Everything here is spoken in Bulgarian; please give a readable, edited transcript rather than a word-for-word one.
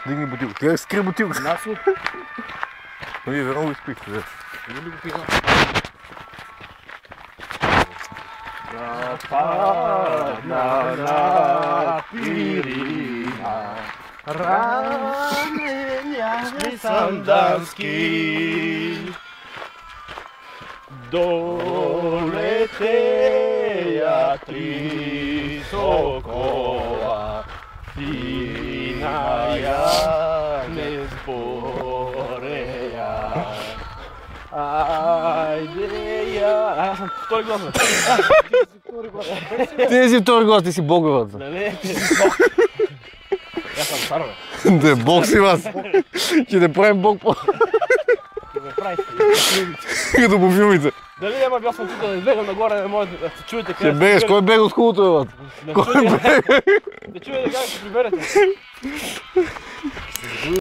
Дигни бутилка. Тя скри бутилка. Нас от... Вие верно го изпихте. Или го пиха. Падна на пирина, ранения сандански. Долетея три сокола, пиная не сборея. Айде я... Аз съм втори глас, бе. Ти не си втори глас, ти си боговата. Не, ти си бог. Аз съм стар, бе. Да, бог си вас. Ще да правим бог по... Ще ме правите. Като по филмите. Дали няма бил съм тук да избегам нагоре, да може да се чуете къде... Ще бегаш, кой бега от хубавото, бе, бат? Да чуете как ще приберете.